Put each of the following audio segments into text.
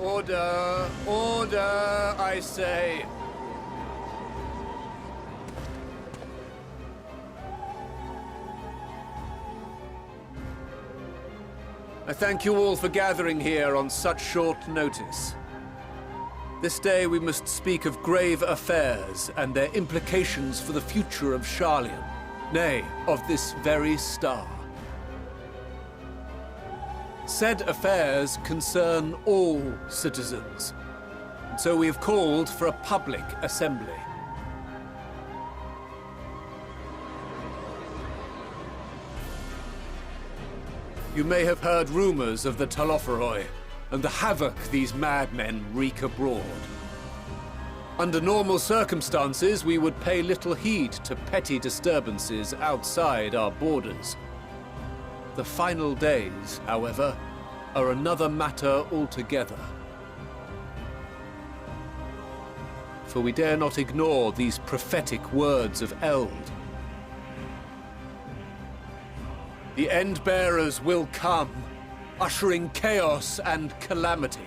Order! Order, I say! I thank you all for gathering here on such short notice. This day we must speak of grave affairs and their implications for the future of Sharlayan, nay, of this very star. Said affairs concern all citizens, and so we have called for a public assembly. You may have heard rumors of the Telophoroi and the havoc these madmen wreak abroad. Under normal circumstances, we would pay little heed to petty disturbances outside our borders. The final days, however, are another matter altogether. For we dare not ignore these prophetic words of Eld. The End-Bearers will come, ushering chaos and calamity.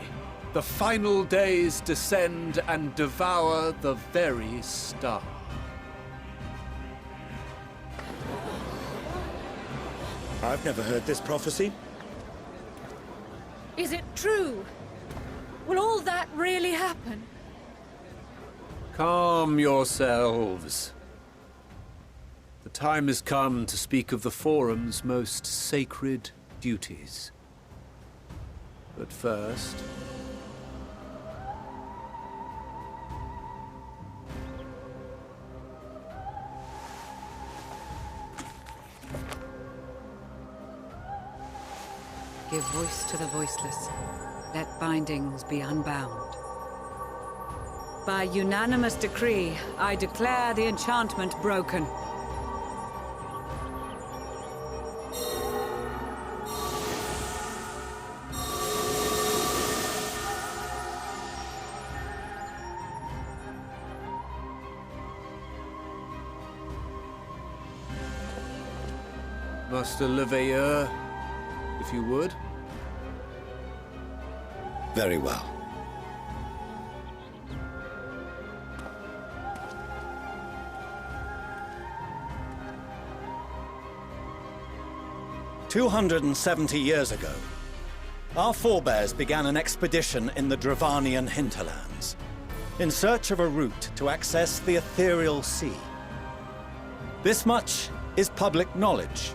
The final days descend and devour the very star. I've never heard this prophecy. Is it true? Will all that really happen? Calm yourselves. The time has come to speak of the Forum's most sacred duties. But first... Give voice to the voiceless. Let bindings be unbound. By unanimous decree, I declare the enchantment broken. Master Leveilleur, if you would. Very well. "270 years ago, our forebears began an expedition in the Dravanian hinterlands, in search of a route to access the ethereal sea. This much is public knowledge.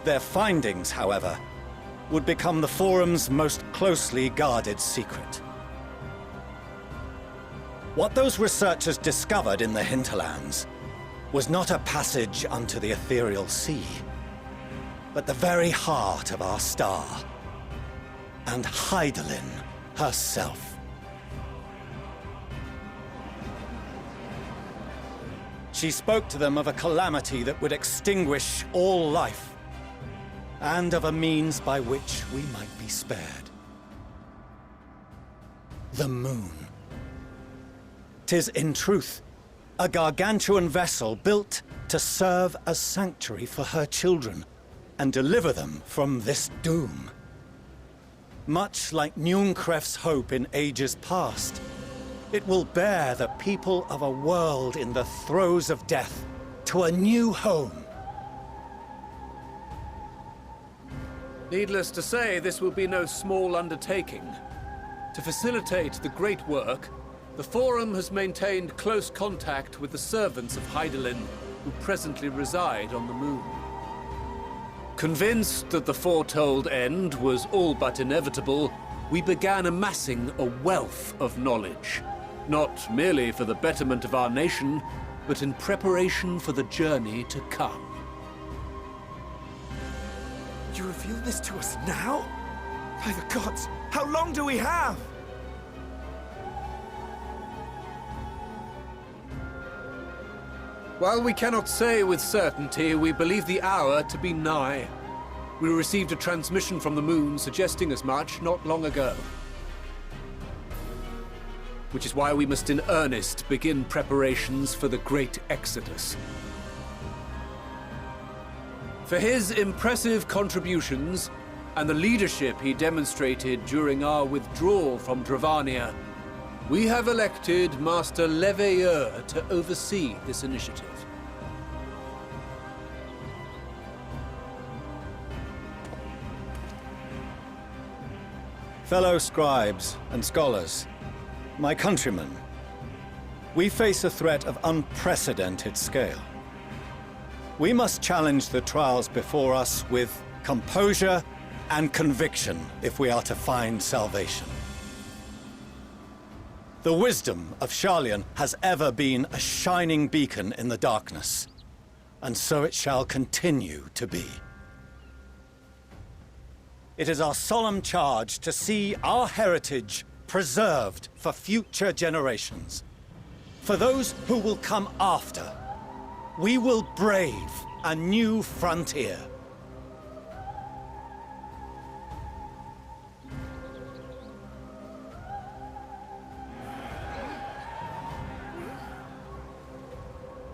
Their findings, however, would become the Forum's most closely guarded secret. What those researchers discovered in the hinterlands was not a passage unto the ethereal sea, but the very heart of our star, and Hydaelyn herself. She spoke to them of a calamity that would extinguish all life, and of a means by which we might be spared. The moon. 'Tis in truth a gargantuan vessel built to serve as sanctuary for her children and deliver them from this doom. Much like Nunkref's hope in ages past, it will bear the people of a world in the throes of death to a new home. Needless to say, this will be no small undertaking. To facilitate the great work, the Forum has maintained close contact with the servants of Hydaelyn, who presently reside on the moon. Convinced that the foretold end was all but inevitable, we began amassing a wealth of knowledge, not merely for the betterment of our nation, but in preparation for the journey to come. You reveal this to us now? By the gods, how long do we have? While we cannot say with certainty, we believe the hour to be nigh. We received a transmission from the moon suggesting as much not long ago. Which is why we must in earnest begin preparations for the great exodus. For his impressive contributions, and the leadership he demonstrated during our withdrawal from Dravania, we have elected Master Leveilleur to oversee this initiative. Fellow scribes and scholars, my countrymen, we face a threat of unprecedented scale. We must challenge the trials before us with composure and conviction if we are to find salvation. The wisdom of Sharlayan has ever been a shining beacon in the darkness, and so it shall continue to be. It is our solemn charge to see our heritage preserved for future generations. For those who will come after, we will brave a new frontier.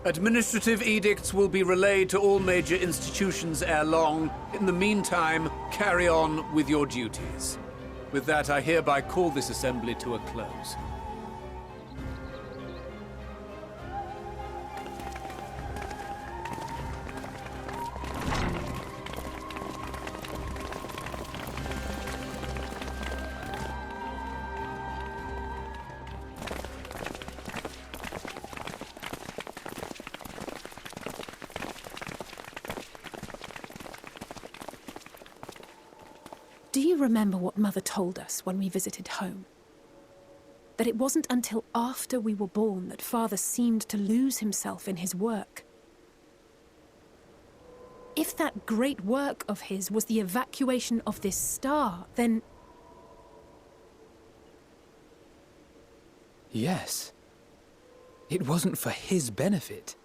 Administrative edicts will be relayed to all major institutions ere long. In the meantime, carry on with your duties. With that, I hereby call this assembly to a close. Do you remember what Mother told us when we visited home? That it wasn't until after we were born that Father seemed to lose himself in his work. If that great work of his was the evacuation of this star, then... Yes. It wasn't for his benefit.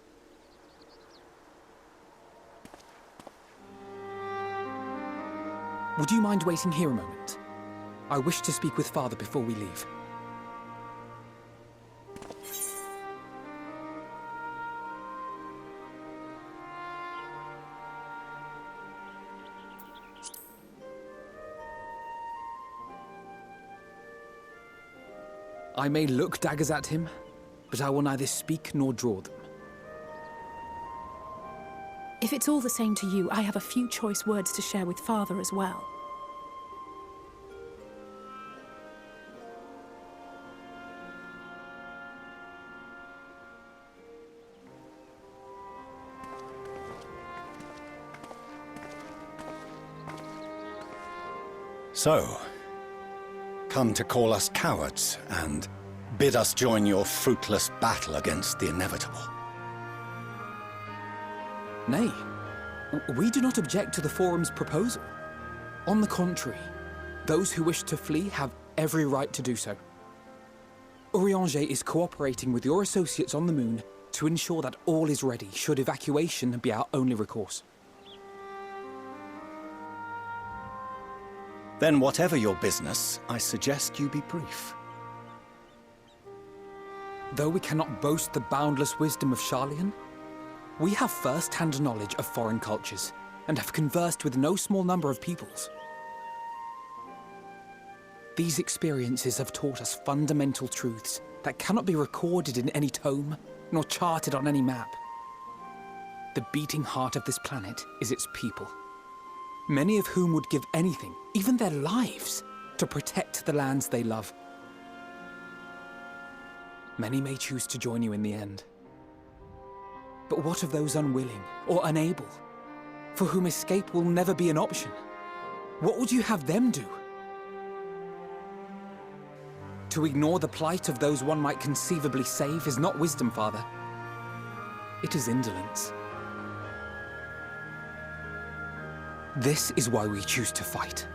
Would you mind waiting here a moment? I wish to speak with Father before we leave. I may look daggers at him, but I will neither speak nor draw them. If it's all the same to you, I have a few choice words to share with Father as well. So, come to call us cowards and bid us join your fruitless battle against the inevitable. Nay, we do not object to the Forum's proposal. On the contrary, those who wish to flee have every right to do so. Urianger is cooperating with your associates on the Moon to ensure that all is ready should evacuation be our only recourse. Then whatever your business, I suggest you be brief. Though we cannot boast the boundless wisdom of Sharlayan, we have first-hand knowledge of foreign cultures, and have conversed with no small number of peoples. These experiences have taught us fundamental truths that cannot be recorded in any tome, nor charted on any map. The beating heart of this planet is its people, many of whom would give anything, even their lives, to protect the lands they love. Many may choose to join you in the end. But what of those unwilling or unable, for whom escape will never be an option? What would you have them do? To ignore the plight of those one might conceivably save is not wisdom, Father. It is indolence. This is why we choose to fight.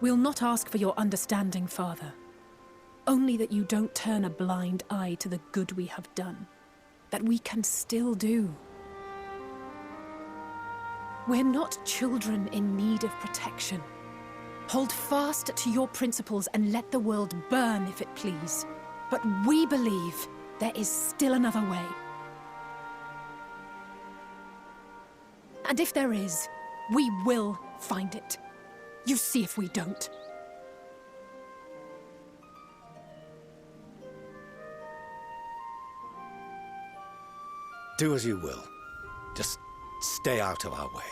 We'll not ask for your understanding, Father. Only that you don't turn a blind eye to the good we have done. That we can still do. We're not children in need of protection. Hold fast to your principles and let the world burn if it please. But we believe there is still another way. And if there is, We will find it. You see if we don't. Do as you will. Just stay out of our way.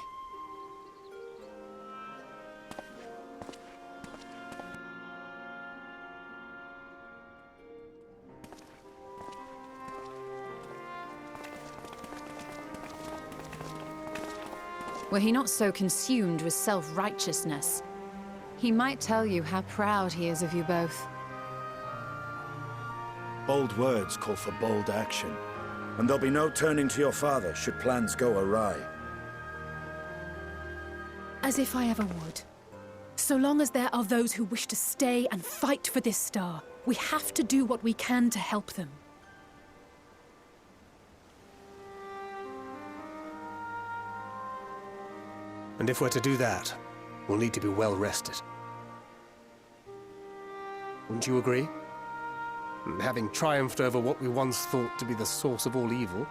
Were he not so consumed with self-righteousness, he might tell you how proud he is of you both. Bold words call for bold action, and there'll be no turning to your father should plans go awry. As if I ever would. So long as there are those who wish to stay and fight for this star, we have to do what we can to help them. And if we're to do that, we'll need to be well rested. Wouldn't you agree? And having triumphed over what we once thought to be the source of all evil,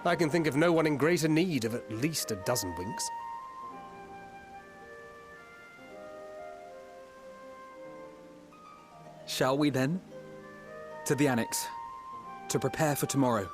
I can think of no one in greater need of at least a dozen winks. Shall we then? To the Annex, to prepare for tomorrow.